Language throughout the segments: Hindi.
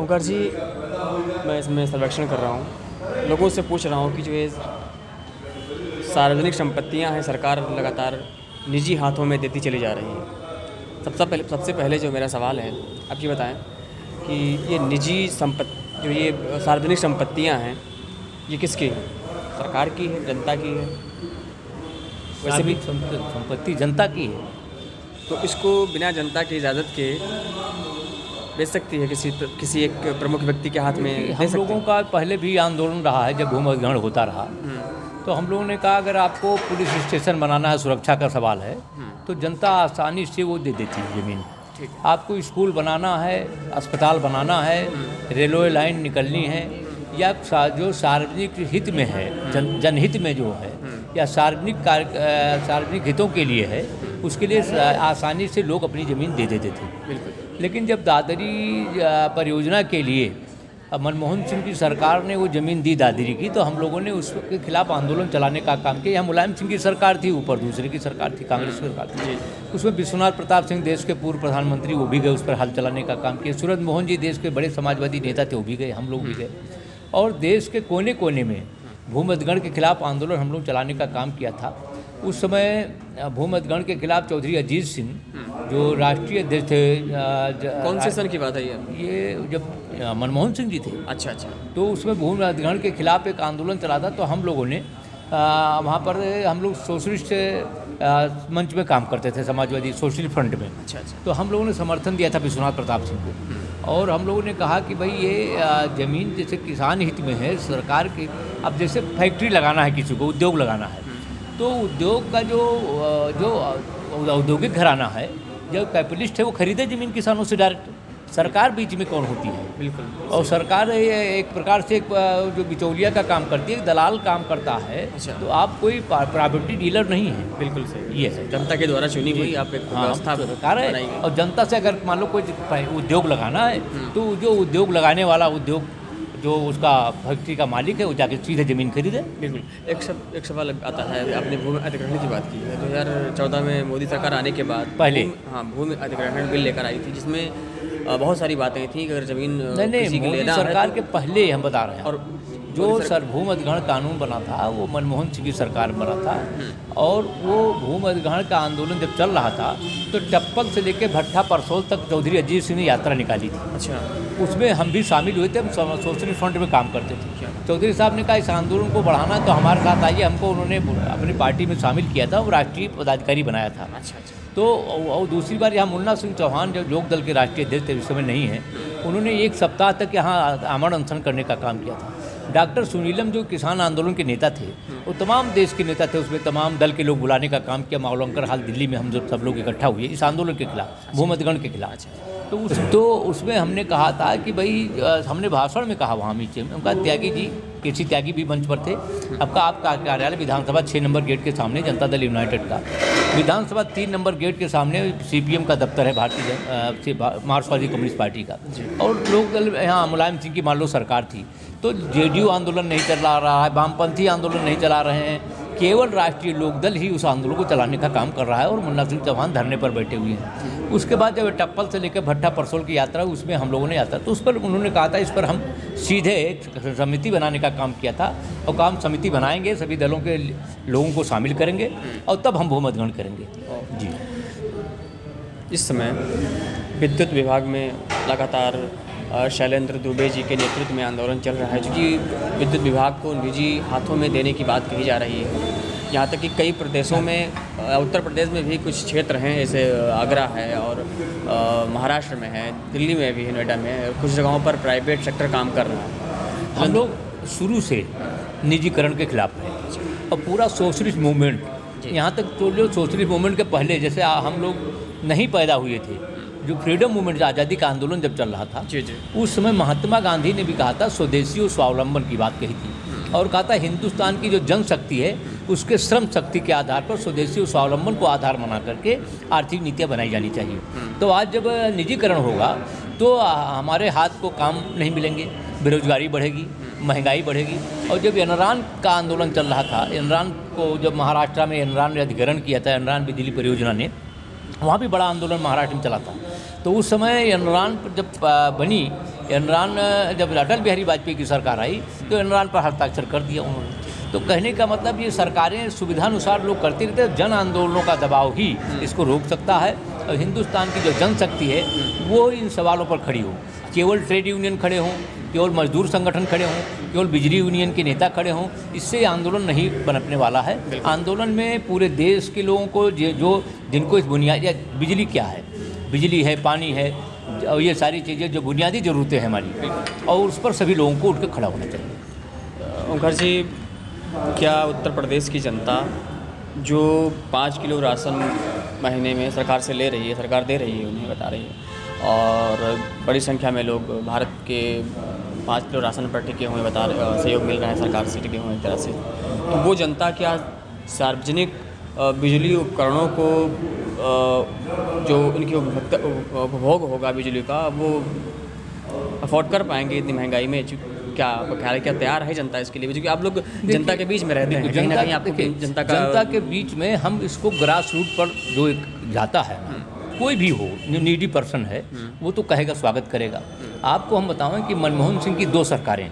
ओंकार जी, मैं इसमें सर्वेक्षण कर रहा हूँ, लोगों से पूछ रहा हूँ कि जो ये सार्वजनिक संपत्तियाँ हैं, सरकार लगातार निजी हाथों में देती चली जा रही है। सबसे पहले जो मेरा सवाल है, आप ये बताएं कि ये निजी जो ये सार्वजनिक संपत्तियाँ हैं, ये किसकी हैं? सरकार की है, जनता की है? वैसे भी संपत्ति जनता की है, तो इसको बिना जनता की इजाज़त के बेच सकती है किसी एक प्रमुख व्यक्ति के हाथ में दे हम सकती लोगों है? का पहले भी आंदोलन रहा है। जब भूमि अधिग्रहण होता रहा तो हम लोगों ने कहा अगर आपको पुलिस स्टेशन बनाना है, सुरक्षा का सवाल है, तो जनता आसानी से वो दे देती है ज़मीन। ठीक है। आपको स्कूल बनाना है, अस्पताल बनाना है, रेलवे लाइन निकलनी है, या जो सार्वजनिक हित में है, जनहित में जो है, या सार्वजनिक हितों के लिए है, उसके लिए आसानी से लोग अपनी ज़मीन दे देते थे। बिल्कुल। लेकिन जब दादरी परियोजना के लिए मनमोहन सिंह की सरकार ने वो ज़मीन दी दादरी की, तो हम लोगों ने उसके खिलाफ आंदोलन चलाने का काम किया। यहाँ मुलायम सिंह की सरकार थी, ऊपर दूसरे की सरकार थी, कांग्रेस की सरकार थी। उसमें विश्वनाथ प्रताप सिंह देश के पूर्व प्रधानमंत्री, वो भी गए, उस पर हल चलाने का काम किया। सूरज मोहन जी देश के बड़े समाजवादी नेता थे, वो भी गए, हम लोग भी गए, और देश के कोने कोने में भूमि अधिग्रहण के खिलाफ आंदोलन हम लोग चलाने का काम किया था। उस समय भूमि अधिग्रहण के खिलाफ चौधरी अजीत सिंह जो राष्ट्रीय अध्यक्ष थे, कौन से सन की बात है ये जब मनमोहन सिंह जी थे, अच्छा, तो उसमें भूमि अधिग्रहण के खिलाफ एक आंदोलन चला था। तो हम लोगों ने वहाँ पर हम लोग सोशलिस्ट मंच में काम करते थे, समाजवादी सोशल फ्रंट में। अच्छा। तो हम लोगों ने समर्थन दिया था विश्वनाथ प्रताप सिंह को, और हम लोगों ने कहा कि भाई ये ज़मीन जैसे किसान हित में है, सरकार की, अब जैसे फैक्ट्री लगाना है, किसी को उद्योग लगाना है, तो उद्योग का जो औद्योगिक घराना है, जो कैपिटलिस्ट है, वो खरीदे ज़मीन किसानों से डायरेक्ट। सरकार बीच में कौन होती है? बिल्कुल। और सरकार एक प्रकार से जो बिचौलिया का काम करती है, दलाल काम करता है। अच्छा। तो आप कोई प्रॉपर्टी डीलर नहीं है। बिल्कुल सही। ये है जनता के द्वारा चुनी हुई आप एक व्यवस्था सरकार है, बनाई। और जनता से अगर मान लो कोई उद्योग लगाना है, तो जो उद्योग लगाने वाला जो उसका फैक्ट्री का मालिक है, वो जाके सीधे ज़मीन खरीदे। बिल्कुल। एक सवाल आता है, आपने भूमि अधिग्रहण की बात की है। 2014 में मोदी सरकार आने के बाद पहले भूमि अधिग्रहण बिल लेकर आई थी, जिसमें बहुत सारी बातें थी कि अगर ज़मीन किसी की मोदी लेना सरकार है के पहले हम बता रहे हैं, और जो भूमि अधिग्रहण कानून बना था वो मनमोहन सिंह की सरकार में बना था। और वो भूमि अधिग्रहण का आंदोलन जब चल रहा था, तो टप्पल से लेकर भट्ठा परसोल तक चौधरी अजीत सिंह ने यात्रा निकाली थी। अच्छा। उसमें हम भी शामिल हुए थे, हम सोशल फ्रंट में काम करते थे। चौधरी साहब ने कहा इस आंदोलन को बढ़ाना तो हमारे साथ आइए। हमको उन्होंने अपनी पार्टी में शामिल किया था, वो राष्ट्रीय पदाधिकारी बनाया था। अच्छा। तो और दूसरी बार यहाँ मुन्ना सिंह चौहान जो लोक दल के राष्ट्रीय अध्यक्ष थे, उस समय नहीं है, उन्होंने 1 सप्ताह तक यहाँ आमरण अनशन करने का काम किया था। डॉक्टर सुनीलम जो किसान आंदोलन के नेता थे, वो तमाम देश के नेता थे, उसमें तमाम दल के लोग बुलाने का काम किया। मावलंकर हाल दिल्ली में हम सब लोग इकट्ठा हुए इस आंदोलन के खिलाफ, भूमि अधिग्रहण के खिलाफ। तो उसमें हमने कहा था कि भाई हमने भाषण में कहा वहाँ नीचे में, उनका त्यागी जी, केसी त्यागी भी मंच पर थे। आपका कार्यालय विधानसभा 6 नंबर गेट के सामने, जनता दल यूनाइटेड का विधानसभा 3 नंबर गेट के सामने CPM का दफ्तर है, भारतीय मार्क्सवादी कम्युनिस्ट पार्टी का। और लोक दल यहाँ मुलायम सिंह की मान लो सरकार थी, तो JDU आंदोलन नहीं चला रहा है, वामपंथी आंदोलन नहीं चला रहे हैं, केवल राष्ट्रीय लोकदल ही उस आंदोलन को चलाने का काम कर रहा है, और मुन्ना सिंह चौहान धरने पर बैठे हुए हैं। उसके बाद जब टप्पल से लेकर भट्टा परसोल की यात्रा, उसमें हम लोगों ने यात्रा, तो उस पर उन्होंने कहा था इस पर हम सीधे एक समिति बनाने का काम किया था, और काम समिति बनाएंगे, सभी दलों के लोगों को शामिल करेंगे, और तब हम भूमि अधिग्रहण करेंगे। जी। इस समय विद्युत विभाग में लगातार शैलेंद्र दुबे जी के नेतृत्व में आंदोलन चल रहा है, क्योंकि विद्युत विभाग को निजी हाथों में देने की बात कही जा रही है। यहाँ तक कि कई प्रदेशों में, उत्तर प्रदेश में भी कुछ क्षेत्र हैं, जैसे आगरा है, और महाराष्ट्र में है, दिल्ली में भी है, नोएडा में, कुछ जगहों पर प्राइवेट सेक्टर काम कर रहा है। हम लोग शुरू से निजीकरण के खिलाफ हैं, और पूरा सोशलिस्ट मूवमेंट, यहाँ तक तो जो सोशलिस्ट मूवमेंट के पहले, जैसे हम लोग नहीं पैदा हुए थे, जो फ्रीडम मूवमेंट, आज़ादी का आंदोलन जब चल रहा था, उस समय महात्मा गांधी ने भी कहा था स्वदेशी और स्वावलंबन की बात कही थी, और कहा था हिंदुस्तान की जो जनशक्ति है उसके श्रम शक्ति के आधार पर स्वदेशी और स्वावलंबन को आधार बना करके आर्थिक नीतियाँ बनाई जानी चाहिए। तो आज जब निजीकरण होगा तो हमारे हाथ को काम नहीं मिलेंगे, बेरोजगारी बढ़ेगी, महंगाई बढ़ेगी। और जब एनरान का आंदोलन चल रहा था, एनरान को जब महाराष्ट्र में एनरान ने अधिग्रहण किया था, एनरान बिजली परियोजना ने, वहाँ भी बड़ा आंदोलन महाराष्ट्र में चला था। तो उस समय एनरान जब बनी इमरान जब अटल बिहारी वाजपेयी की सरकार आई तो इमरान पर हस्ताक्षर कर दिया उन्होंने। तो कहने का मतलब ये सरकारें सुविधानुसार लोग करते रहते हैं, जन आंदोलनों का दबाव ही इसको रोक सकता है। और हिंदुस्तान की जो जनशक्ति है वो इन सवालों पर खड़ी हो। केवल ट्रेड यूनियन खड़े हों, केवल मजदूर संगठन खड़े हों, केवल बिजली यूनियन के नेता खड़े हों, इससे आंदोलन नहीं बनने वाला है। आंदोलन में पूरे देश के लोगों को जो जिनको इस बुनियादी बिजली क्या है, बिजली है, पानी है, और ये सारी चीज़ें जो बुनियादी ज़रूरतें हैं हमारी, और उस पर सभी लोगों को उठ के खड़ा होना चाहिए। ओंकार जी, क्या उत्तर प्रदेश की जनता जो 5 किलो राशन महीने में सरकार से ले रही है, सरकार दे रही है, उन्हें बता रही है, और बड़ी संख्या में लोग भारत के 5 किलो राशन पर टिके हुए बता रहे, सहयोग मिल रहा है सरकार से टिके हुए एक तरह से, तो वो जनता क्या सार्वजनिक बिजली उपकरणों को जो उनकी उपभोग होगा बिजली का, वो अफोर्ड कर पाएंगे इतनी महंगाई में? क्या आपका ख्याल है, क्या तैयार है जनता इसके लिए? क्योंकि आप लोग जनता के बीच में रहते हैं, कहीं ना कहीं आपको जनता के बीच में हम इसको ग्रास रूट पर जो एक जाता है, कोई भी हो, जो नीडी पर्सन है वो तो कहेगा, स्वागत करेगा। आपको हम बताएं कि मनमोहन सिंह की 2 सरकारें,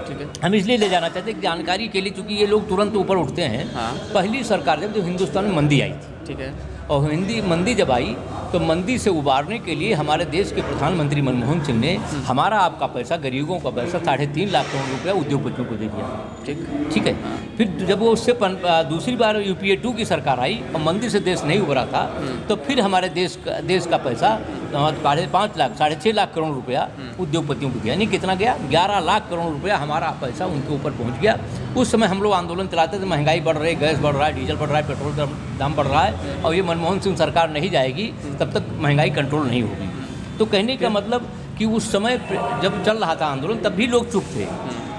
ठीक है, हम इसलिए ले जाना चाहते हैं कि जानकारी के लिए, चूँकि ये लोग तुरंत ऊपर उठते हैं। पहली सरकार जब हिंदुस्तान में मंदी आई थी, ठीक है, और मंदी जब आई तो मंदी से उबारने के लिए हमारे देश के प्रधानमंत्री मनमोहन सिंह ने हमारा आपका पैसा, गरीबों का पैसा 3.5 लाख करोड़ रुपया उद्योगपतियों को दे दिया। ठीक है। फिर जब वो उससे दूसरी बार UPA 2 की सरकार आई और मंदी से देश नहीं उभरा था, तो फिर हमारे देश का पैसा 5.5 लाख 6.5 लाख करोड़ रुपया उद्योगपतियों को दिया। यानी कितना गया? 11 लाख करोड़ रुपया हमारा पैसा उनके ऊपर पहुँच गया। उस समय हम लोग आंदोलन चलाते थे, महंगाई बढ़ रही, गैस बढ़ रहा है, डीजल बढ़ रहा है, पेट्रोल का दाम बढ़ रहा है, और ये मनमोहन सिंह सरकार नहीं जाएगी तब तक महंगाई कंट्रोल नहीं होगी। तो कहने का मतलब कि उस समय जब चल रहा था आंदोलन तब भी लोग चुप थे,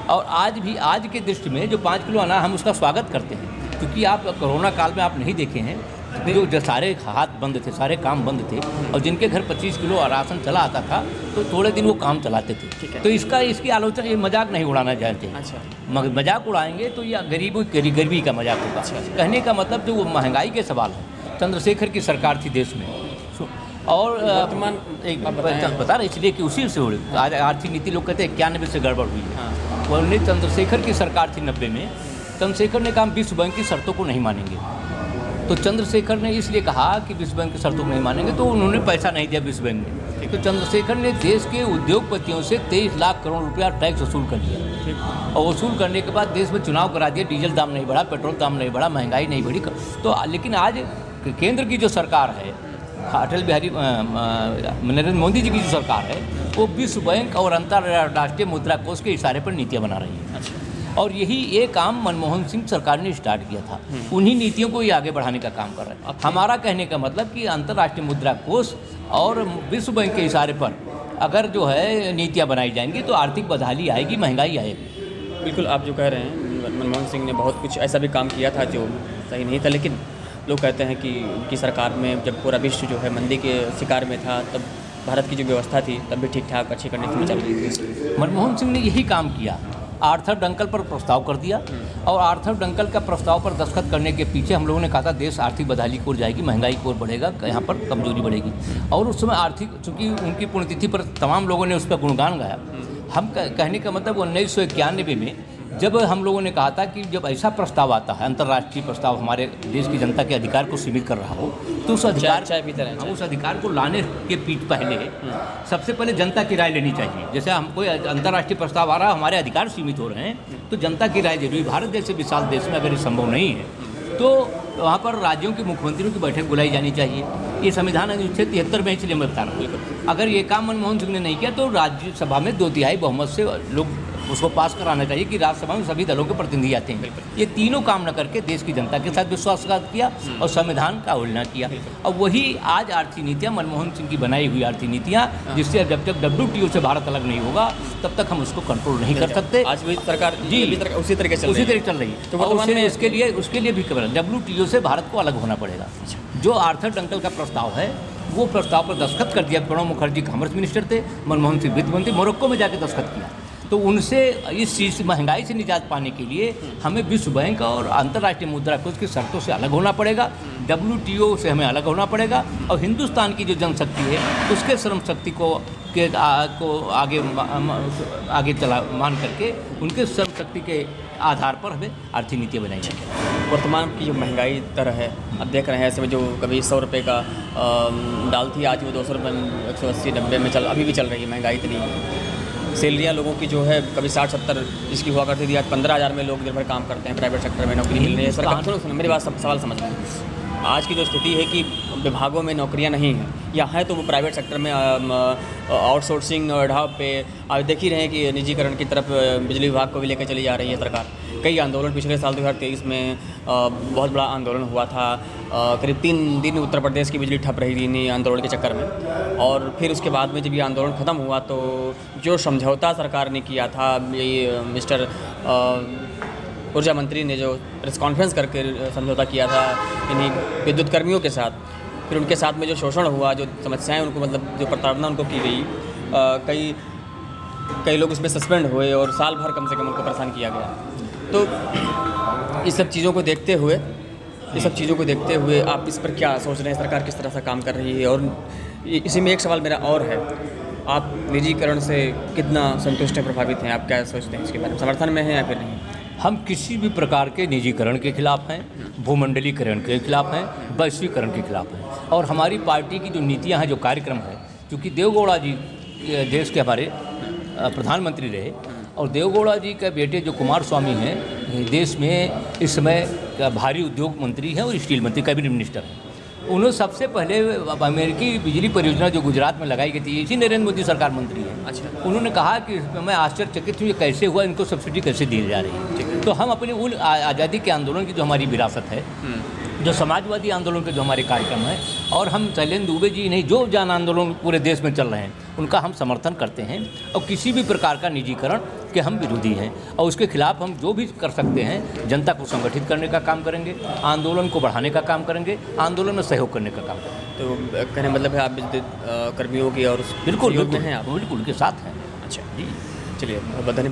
और आज के दृष्टि में जो 5 किलो अनाज, हम उसका स्वागत करते हैं। क्योंकि आप कोरोना काल में आप नहीं देखे हैं, जो सारे हाथ बंद थे, सारे काम बंद थे, और जिनके घर 25 किलो राशन चला आता था तो थोड़े दिन वो काम चलाते थे। तो इसकी आलोचना, ये मजाक नहीं उड़ाना चाहते हैं। अच्छा। मजाक उड़ाएंगे तो ये गरीबी का मजाक होगा। कहने का मतलब जो महंगाई के सवाल है, चंद्रशेखर की सरकार थी देश में, और वर्तमान एक बता रहे, इसलिए कि उसी से आज आर्थिक नीति लोग कहते हैं 91 से गड़बड़ हुई है। उन्होंने चंद्रशेखर की सरकार थी 90 में, चंद्रशेखर ने कहा हम विश्व बैंक की शर्तों को नहीं मानेंगे। तो चंद्रशेखर ने इसलिए कहा कि विश्व बैंक की शर्तों को नहीं मानेंगे, तो उन्होंने पैसा नहीं दिया विश्व बैंक ने। तो चंद्रशेखर ने देश के उद्योगपतियों से 23 लाख करोड़ रुपया टैक्स वसूल कर लिया, और वसूल करने के बाद देश में चुनाव करा दिया। डीजल दाम नहीं बढ़ा, पेट्रोल दाम नहीं बढ़ा, महंगाई नहीं बढ़ी। तो लेकिन आज केंद्र की जो सरकार है, अटल बिहारी नरेंद्र मोदी जी की जो सरकार है, वो विश्व बैंक और अंतर्राष्ट्रीय मुद्रा कोष के इशारे पर नीतियाँ बना रही है। और यही ये काम मनमोहन सिंह सरकार ने स्टार्ट किया था, उन्हीं नीतियों को ये आगे बढ़ाने का काम कर रहे हैं। हमारा कहने का मतलब कि अंतर्राष्ट्रीय मुद्रा कोष और विश्व बैंक के इशारे पर अगर जो है नीतियाँ बनाई जाएंगी तो आर्थिक बदहाली आएगी, महंगाई आएगी। बिल्कुल, आप जो कह रहे हैं, मनमोहन सिंह ने बहुत कुछ ऐसा भी काम किया था जो सही नहीं था, लेकिन लोग कहते हैं कि उनकी सरकार में जब पूरा विश्व जो है मंदी के शिकार में था, तब भारत की जो व्यवस्था थी तब भी ठीक ठाक अच्छी कंडीशन में चल रही थी। मनमोहन सिंह ने यही काम किया, आर्थर डंकल पर प्रस्ताव कर दिया, और आर्थर डंकल का प्रस्ताव पर दस्तखत करने के पीछे हम लोगों ने कहा था देश आर्थिक बदहाली की ओर जाएगी, महंगाई की ओर बढ़ेगा, यहाँ पर कमजोरी बढ़ेगी। और उस समय आर्थिक, चूँकि उनकी पुण्यतिथि पर तमाम लोगों ने उस पर गुणगान गाया। हम कहने का मतलब 1991 में जब हम लोगों ने कहा था कि जब ऐसा प्रस्ताव आता है, अंतर्राष्ट्रीय प्रस्ताव हमारे देश की जनता के अधिकार को सीमित कर रहा हो, तो उस अधिकार को लाने के पहले सबसे पहले जनता की राय लेनी चाहिए। जैसे हम कोई अंतर्राष्ट्रीय प्रस्ताव आ रहा है, हमारे अधिकार सीमित हो रहे हैं, तो जनता की राय जरूरी। भारत जैसे विशाल देश में अगर ये संभव नहीं है तो वहाँ पर राज्यों के मुख्यमंत्रियों की बैठक बुलाई जानी चाहिए। ये संविधान अनुच्छेद 73 में, इसलिए मैं बता रहा हूँ। अगर ये काम मनमोहन सिंह ने नहीं किया तो राज्यसभा में 2/3 बहुमत से लोग उसको पास कराना चाहिए कि राज्यसभा में सभी दलों के प्रतिनिधि आते हैं। ये तीनों काम न करके देश की जनता के साथ विश्वासघात किया और संविधान का उल्लंघन किया। और वही आज आर्थिक नीतियाँ, मनमोहन सिंह की बनाई हुई आर्थिक नीतियाँ, जिससे जब तक WTO से भारत अलग नहीं होगा तब तक हम उसको कंट्रोल नहीं कर सकते। आज भी सरकार उसी तरीके चल रही है। तो उसके लिए भी WTO से भारत को अलग होना पड़ेगा। जो आर्थर डंकल का प्रस्ताव है, वो प्रस्ताव पर दस्तखत कर दिया। प्रणब मुखर्जी कॉमर्स मिनिस्टर थे, मनमोहन सिंह वित्त मंत्री, मोरक्को में जाकर दस्तखत किया। तो उनसे इस चीज़ से महंगाई से निजात पाने के लिए हमें विश्व बैंक और अंतर्राष्ट्रीय मुद्रा कोष की शर्तों से अलग होना पड़ेगा, WTO से हमें अलग होना पड़ेगा, और हिंदुस्तान की जो जनशक्ति है उसके श्रम शक्ति को आगे चला मान करके उनके श्रम शक्ति के आधार पर हमें आर्थिक नीतियाँ बनाई जाएंगी। वर्तमान की जो महंगाई दर है, अब देख रहे हैं ऐसे में जो कभी 100 रुपये का दाल थी, आज वो 200 रुपये 180-90 में अभी भी चल रही है। महंगाई इतनी है। सैलरियाँ लोगों की जो है कभी 60-70 इसकी हुआ करती थी, आज 15,000 में लोग दिन भर काम करते हैं, प्राइवेट सेक्टर में नौकरी मिल रही है। सरकार सुनो मेरी बात, सवाल समझ लें। आज की जो स्थिति है कि विभागों में नौकरियां नहीं हैं, या है तो वो प्राइवेट सेक्टर में आउटसोर्सिंग नोएडा पे आज देख ही रहे हैं कि निजीकरण की तरफ बिजली विभाग को भी लेकर चली जा रही है सरकार। कई आंदोलन पिछले साल 2023 में बहुत बड़ा आंदोलन हुआ था। करीब 3 दिन उत्तर प्रदेश की बिजली ठप रही थी इन्हीं आंदोलन के चक्कर में, और फिर उसके बाद में जब ये आंदोलन ख़त्म हुआ तो जो समझौता सरकार ने किया था, ये मिस्टर ऊर्जा मंत्री ने जो प्रेस कॉन्फ्रेंस करके समझौता किया था इन्हीं विद्युत कर्मियों के साथ, फिर उनके साथ में जो शोषण हुआ, जो समस्याएं उनको मतलब जो प्रताड़ना उनको की गई, कई लोग उसमें सस्पेंड हुए और साल भर कम से कम उनको परेशान किया गया। तो इस सब चीज़ों को देखते हुए आप इस पर क्या सोच रहे हैं? सरकार किस तरह से काम कर रही है? और इसी में एक सवाल मेरा और है, आप निजीकरण से कितना संतुष्ट हैं, प्रभावित हैं? आप क्या सोचते हैं इसके बारे में? समर्थन में हैं या फिर नहीं? हम किसी भी प्रकार के निजीकरण के खिलाफ हैं, भूमंडलीकरण के खिलाफ हैं, वैश्वीकरण के खिलाफ हैं, और हमारी पार्टी की जो नीतियां हैं, जो कार्यक्रम है, क्योंकि देवेगौड़ा जी देश के हमारे प्रधानमंत्री रहे, और देवेगौड़ा जी के बेटे जो कुमार स्वामी हैं देश में इस समय भारी उद्योग मंत्री हैं और स्टील मंत्री, कैबिनेट मिनिस्टर हैं। उन्होंने सबसे पहले अमेरिकी बिजली परियोजना जो गुजरात में लगाई गई थी, इसी नरेंद्र मोदी सरकार मंत्री है। अच्छा। उन्होंने कहा कि मैं आश्चर्यचकित हूँ ये कैसे हुआ, इनको सब्सिडी कैसे दी जा रही है। तो हम अपने उन आज़ादी के आंदोलन की जो हमारी विरासत है, जो समाजवादी आंदोलन के जो हमारे कार्यक्रम हैं, और हम शैलेंद्र दुबे जी नहीं, जो जन आंदोलन पूरे देश में चल रहे हैं उनका हम समर्थन करते हैं, और किसी भी प्रकार का निजीकरण के हम विरोधी हैं, और उसके खिलाफ हम जो भी कर सकते हैं, जनता को संगठित करने का काम करेंगे, आंदोलन को बढ़ाने का काम करेंगे, आंदोलन में सहयोग करने का काम करेंगे। तो कहने मतलब है आप विद्युत कर्मियों की और बिल्कुल में हैं आप? बिल्कुल उनके साथ हैं। अच्छा जी, चलिए बहुत धन्यवाद।